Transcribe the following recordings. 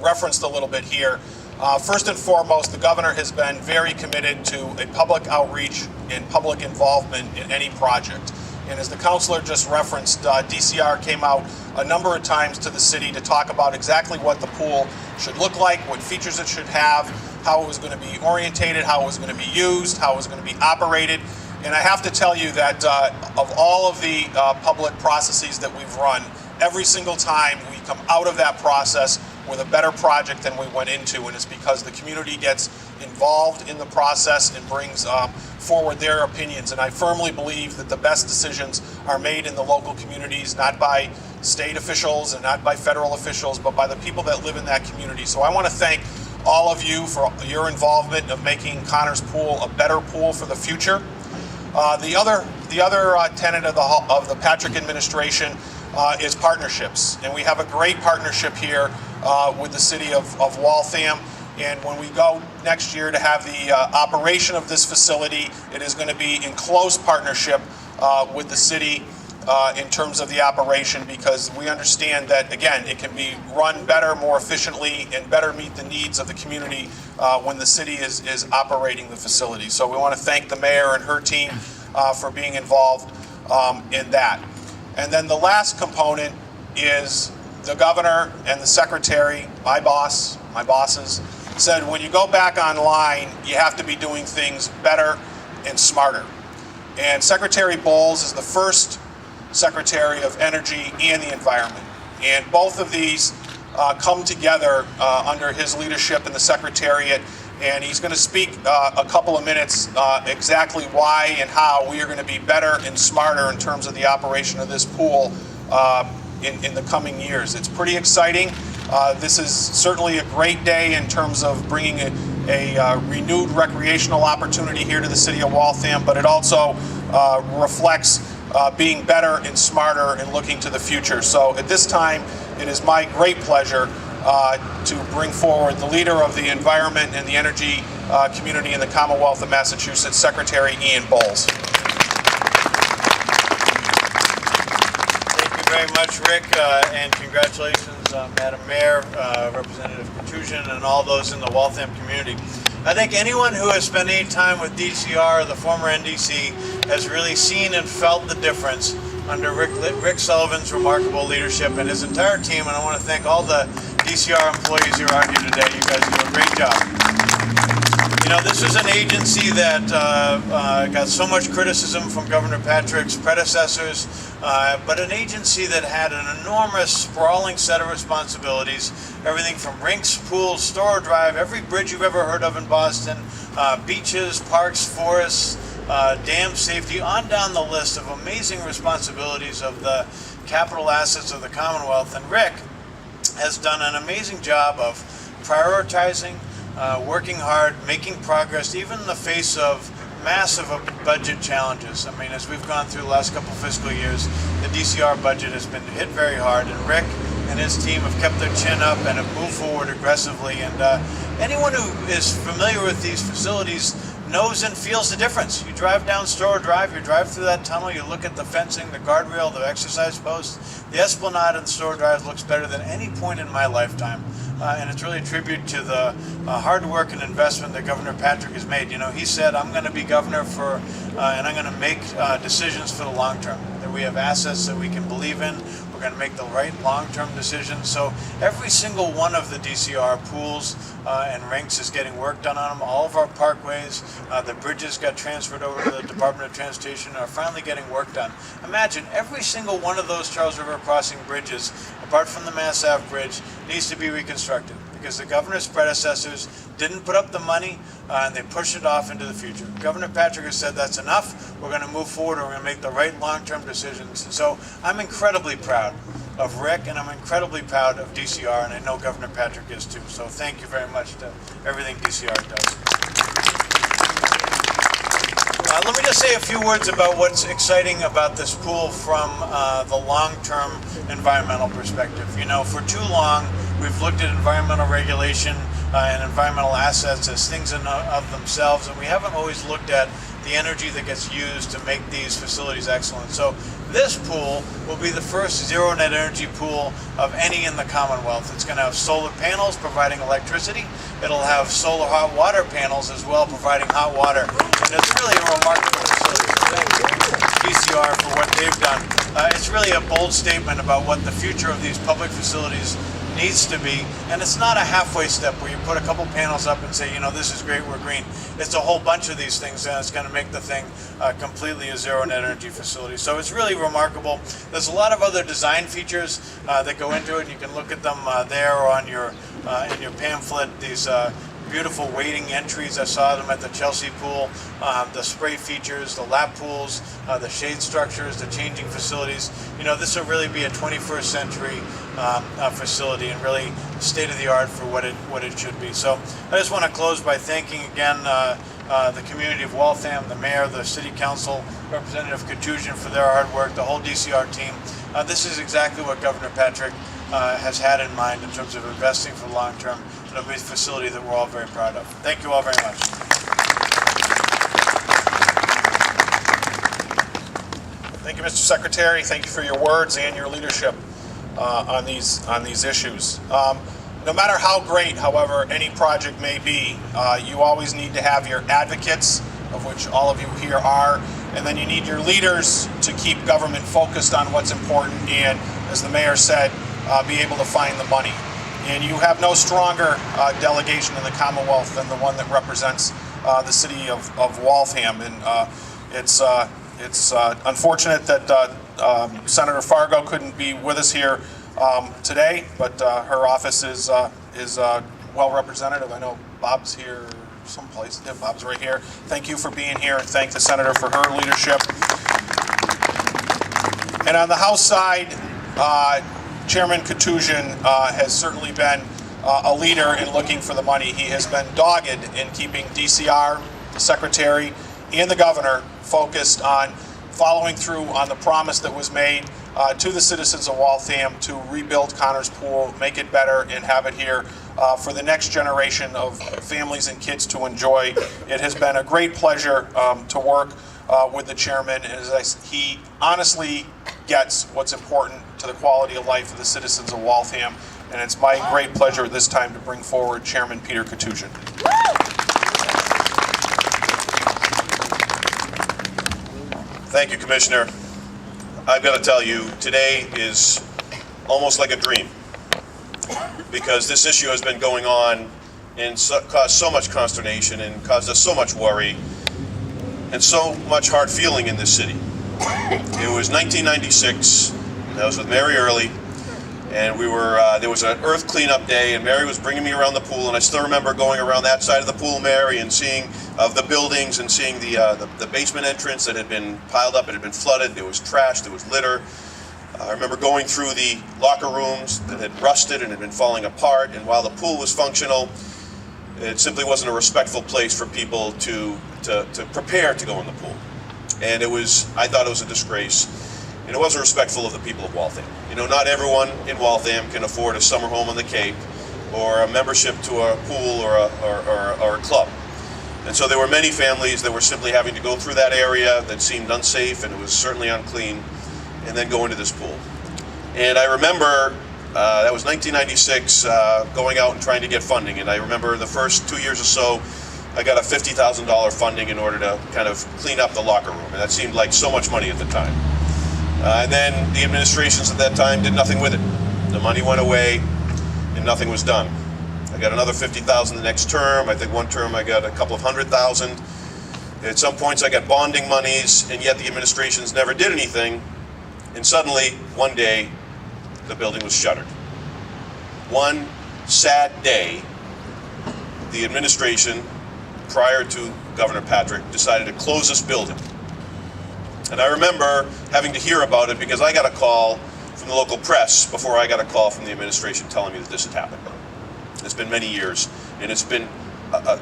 referenced a little bit here. First and foremost, the governor has been very committed to a public outreach and public involvement in any project. And as the councilor just referenced, DCR came out a number of times to the city to talk about exactly what the pool should look like, what features it should have, how it was going to be orientated, how it was going to be used, how it was going to be operated. And I have to tell you that of all of the public processes that we've run, every single time we come out of that process with a better project than we went into, and it's because the community gets involved in the process and brings forward their opinions. And I firmly believe that the best decisions are made in the local communities, not by state officials and not by federal officials, but by the people that live in that community. So I want to thank all of you for your involvement of making Connors Pool a better pool for the future. The other tenet of the Patrick administration is partnerships, and we have a great partnership here with the city of Waltham. And when we go next year to have the operation of this facility, it is going to be in close partnership with the city in terms of the operation, because we understand that, again, it can be run better, more efficiently, and better meet the needs of the community when the city is operating the facility. So we want to thank the mayor and her team for being involved in that. And then the last component is the governor and the secretary, my bosses, said when you go back online, you have to be doing things better and smarter. And Secretary Bowles is the first Secretary of Energy and the Environment. And both of these come together under his leadership in the Secretariat. And he's going to speak a couple of minutes exactly why and how we are going to be better and smarter in terms of the operation of this pool in the coming years. It's pretty exciting. This is certainly a great day in terms of bringing a renewed recreational opportunity here to the city of Waltham, but it also reflects being better and smarter and looking to the future. So at this time, it is my great pleasure to bring forward the leader of the environment and the energy community in the Commonwealth of Massachusetts, Secretary Ian Bowles. Thank you very much, Rick, and congratulations, Madam Mayor, Representative Petrusian, and all those in the Waltham community. I think anyone who has spent any time with DCR, the former NDC, has really seen and felt the difference under Rick Sullivan's remarkable leadership and his entire team. And I want to thank all the DCR employees who are here today. You guys do a great job. You know, this is an agency that got so much criticism from Governor Patrick's predecessors, but an agency that had an enormous, sprawling set of responsibilities, everything from rinks, pools, Store Drive, every bridge you've ever heard of in Boston, beaches, parks, forests, dam safety, on down the list of amazing responsibilities of the capital assets of the Commonwealth. And Rick has done an amazing job of prioritizing, working hard, making progress, even in the face of massive budget challenges. I mean, as we've gone through the last couple fiscal years, the DCR budget has been hit very hard, and Rick and his team have kept their chin up and have moved forward aggressively. And anyone who is familiar with these facilities knows and feels the difference. You drive down Store Drive, you drive through that tunnel, you look at the fencing, the guardrail, the exercise post. The Esplanade and Store Drive looks better than any point in my lifetime. And it's really a tribute to the hard work and investment that Governor Patrick has made. You know, he said, I'm going to be governor for, and I'm going to make decisions for the long term. That we have assets that we can believe in. We're going to make the right long-term decisions. So every single one of the DCR pools and rinks is getting work done on them. All of our parkways, the bridges got transferred over to the Department of Transportation, are finally getting work done. Imagine every single one of those Charles River crossing bridges, apart from the Mass Ave Bridge, needs to be reconstructed because the governor's predecessors didn't put up the money and they pushed it off into the future. Governor Patrick has said that's enough. We're going to move forward and we're going to make the right long-term decisions. And so I'm incredibly proud of Rick, and I'm incredibly proud of DCR, and I know Governor Patrick is too. So thank you very much to everything DCR does. Let me just say a few words about what's exciting about this pool from the long-term environmental perspective. You know, for too long, we've looked at environmental regulation and environmental assets as things in of themselves, and we haven't always looked at the energy that gets used to make these facilities excellent. So This pool will be the first zero net energy pool of any in the Commonwealth. It's going to have solar panels providing electricity. It'll have solar hot water panels as well, providing hot water. And it's really a remarkable facility. Thank you, DCR, for what they've done. It's really a bold statement about what the future of these public facilities needs to be, and it's not a halfway step where you put a couple panels up and say, you know, this is great, we're green. It's a whole bunch of these things, and it's going to make the thing completely a zero net energy facility. So it's really remarkable. There's a lot of other design features that go into it. You can look at them there or on your in your pamphlet. These beautiful waiting entries. I saw them at the Chelsea pool. The spray features, the lap pools, the shade structures, the changing facilities. You know, this will really be a 21st century facility and really state of the art for what it should be. So I just want to close by thanking again the community of Waltham, the mayor, the city council, Representative Katusian for their hard work, the whole DCR team. This is exactly what Governor Patrick has had in mind in terms of investing for the long term. It'll be a facility that we're all very proud of. Thank you all very much. Thank you, Mr. Secretary. Thank you for your words and your leadership on these issues. No matter how great, however, any project may be, you always need to have your advocates, of which all of you here are, and then you need your leaders to keep government focused on what's important and, as the mayor said, be able to find the money. And you have no stronger delegation in the Commonwealth than the one that represents the city of Waltham. And it's unfortunate that Senator Fargo couldn't be with us here today, but her office is well representative. I know Bob's here someplace. Yeah, Bob's right here. Thank you for being here, and thank the senator for her leadership. And on the House side, Chairman Katusian has certainly been a leader in looking for the money. He has been dogged in keeping DCR, the Secretary, and the Governor focused on following through on the promise that was made to the citizens of Waltham to rebuild Connors Pool, make it better, and have it here for the next generation of families and kids to enjoy. It has been a great pleasure to work with the chairman, and he honestly gets what's important to the quality of life of the citizens of Waltham, and it's my great pleasure at this time to bring forward Chairman Peter Katusian. Thank you, Commissioner. I've got to tell you, today is almost like a dream, because this issue has been going on and caused so much consternation and caused us so much worry and so much hard feeling in this city. It was 1996. I was with Mary Early, and we were there was an earth cleanup day, and Mary was bringing me around the pool, and I still remember going around that side of the pool, Mary, and seeing the buildings and seeing the basement entrance that had been piled up. It had been flooded. There was trash. There was litter. I remember going through the locker rooms that had rusted and had been falling apart, and while the pool was functional, it simply wasn't a respectful place for people to prepare to go in the pool. And I thought it was a disgrace, and it wasn't respectful of the people of Waltham. You know, not everyone in Waltham can afford a summer home on the Cape or a membership to a pool or a club. And so there were many families that were simply having to go through that area that seemed unsafe, and it was certainly unclean, and then go into this pool. And I remember, that was 1996, going out and trying to get funding, and I remember the first 2 years or so, I got a $50,000 funding in order to kind of clean up the locker room, and that seemed like so much money at the time. And then the administrations at that time did nothing with it. The money went away, and nothing was done. I got another $50,000 the next term. I think one term I got a couple of $100,000. At some points I got bonding monies, and yet the administrations never did anything. And suddenly, one day, the building was shuttered. One sad day, the administration, prior to Governor Patrick, decided to close this building. And I remember having to hear about it because I got a call from the local press before I got a call from the administration telling me that this had happened. It's been many years, and it's been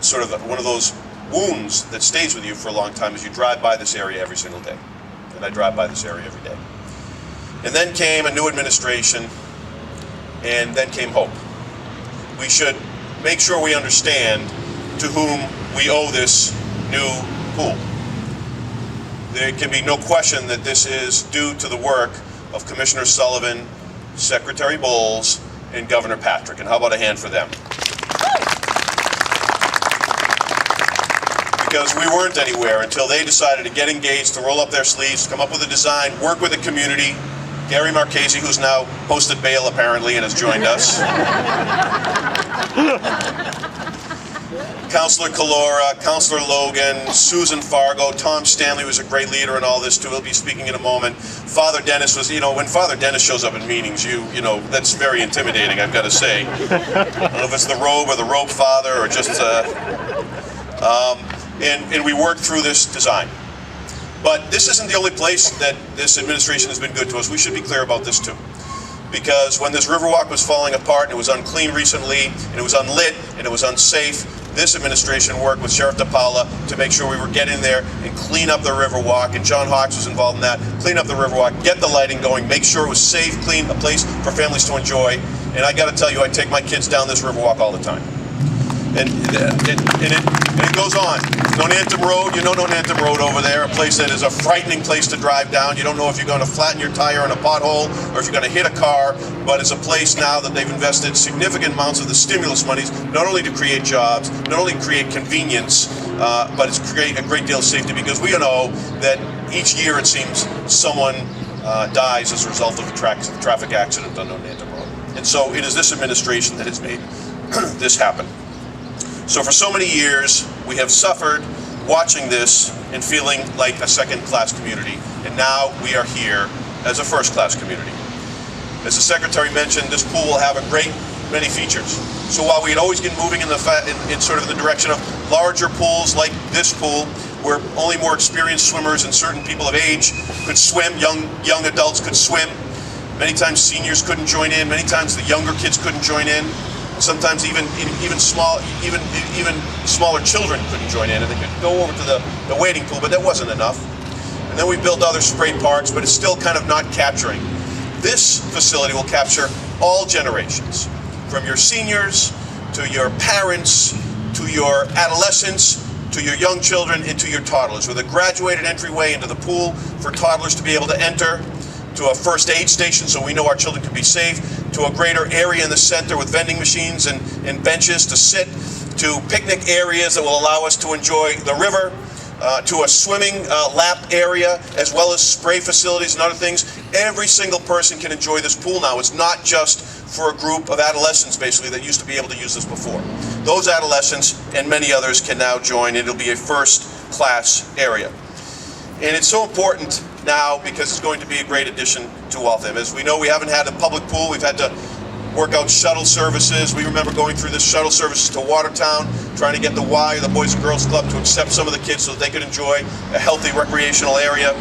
sort of one of those wounds that stays with you for a long time as you drive by this area every single day. And I drive by this area every day. And then came a new administration, and then came hope. We should make sure we understand to whom we owe this new pool. there can be no question that this is due to the work of Commissioner Sullivan, Secretary Bowles, and Governor Patrick. And how about a hand for them? Because we weren't anywhere until they decided to get engaged, to roll up their sleeves, come up with a design, work with the community. Gary Marchese, who's now posted bail apparently and has joined us. Councilor Calora, Councilor Logan, Susan Fargo, Tom Stanley was a great leader in all this too. He'll be speaking in a moment. Father Dennis was, when Father Dennis shows up in meetings, that's very intimidating, I've got to say. I don't know if it's the robe or the rope father or just, and we worked through this design. But this isn't the only place that this administration has been good to us. We should be clear about this too. Because when this Riverwalk was falling apart and it was unclean recently, and it was unlit, and it was unsafe, this administration worked with Sheriff DePaula to make sure we were getting there and clean up the Riverwalk, and John Hawks was involved in that, clean up the Riverwalk, get the lighting going, make sure it was safe, clean, a place for families to enjoy. And I gotta tell you, I take my kids down this Riverwalk all the time. And it goes on. Nonantum Road, Nonantum Road over there, a place that is a frightening place to drive down. You don't know if you're going to flatten your tire in a pothole or if you're going to hit a car, but it's a place now that they've invested significant amounts of the stimulus monies, not only to create jobs, not only create convenience, but it's create a great deal of safety, because we know that each year it seems someone dies as a result of a traffic accident on Nonantum Road. And so it is this administration that has made this happen. So for so many years, we have suffered watching this and feeling like a second-class community. And now we are here as a first-class community. As the Secretary mentioned, this pool will have a great many features. So while we had always been moving in sort of the direction of larger pools like this pool, where only more experienced swimmers and certain people of age could swim, young adults could swim, many times seniors couldn't join in, many times the younger kids couldn't join in. Sometimes even smaller children couldn't join in, and they could go over to the wading pool, but that wasn't enough. And then we built other spray parks, but it's still kind of not capturing. This facility will capture all generations, from your seniors to your parents to your adolescents to your young children and to your toddlers, with a graduated entryway into the pool for toddlers to be able to enter, to a first aid station so we know our children can be safe, to a greater area in the center with vending machines and benches to sit, to picnic areas that will allow us to enjoy the river, to a swimming lap area, as well as spray facilities and other things. Every single person can enjoy this pool now. It's not just for a group of adolescents, basically, that used to be able to use this before. Those adolescents and many others can now join. It'll be a first-class area. And it's so important now because it's going to be a great addition to Waltham. As we know, we haven't had a public pool. We've had to work out shuttle services. We remember going through this shuttle services to Watertown, trying to get the Y, the Boys and Girls Club, to accept some of the kids so that they could enjoy a healthy recreational area.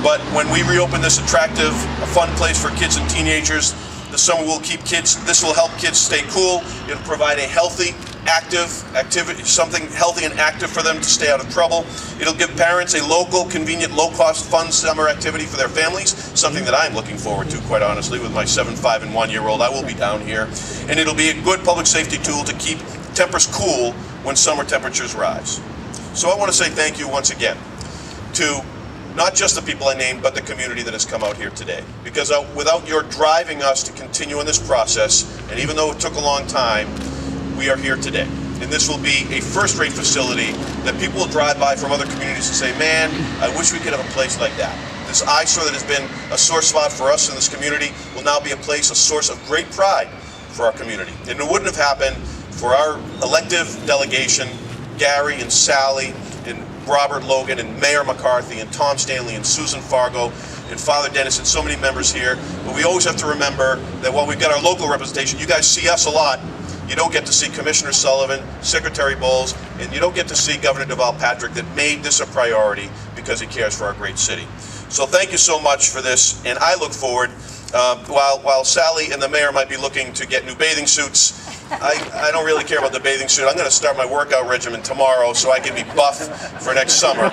But when we reopen this attractive, fun place for kids and teenagers, the summer will keep kids, this will help kids stay cool. It'll provide a healthy, activity, something healthy and active for them to stay out of trouble. It'll give parents a local, convenient, low-cost, fun summer activity for their families, something that I'm looking forward to, quite honestly, with my 7, 5, and 1-year-old. I will be down here. And it'll be a good public safety tool to keep tempers cool when summer temperatures rise. So I want to say thank you once again to not just the people I named, but the community that has come out here today. Because without your driving us to continue in this process, and even though it took a long time, we are here today. And this will be a first-rate facility that people will drive by from other communities and say, man, I wish we could have a place like that. This eyesore that has been a sore spot for us in this community will now be a place, a source of great pride for our community. And it wouldn't have happened for our elective delegation, Gary and Sally and Robert Logan and Mayor McCarthy and Tom Stanley and Susan Fargo and Father Dennis and so many members here. But we always have to remember that while we've got our local representation, you guys see us a lot. You don't get to see Commissioner Sullivan, Secretary Bowles, and you don't get to see Governor Deval Patrick that made this a priority because he cares for our great city. So thank you so much for this, and I look forward, while Sally and the mayor might be looking to get new bathing suits, I don't really care about the bathing suit. I'm going to start my workout regimen tomorrow so I can be buff for next summer.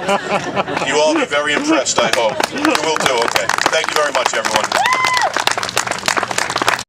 You all be very impressed, I hope. You will too, okay. Thank you very much, everyone.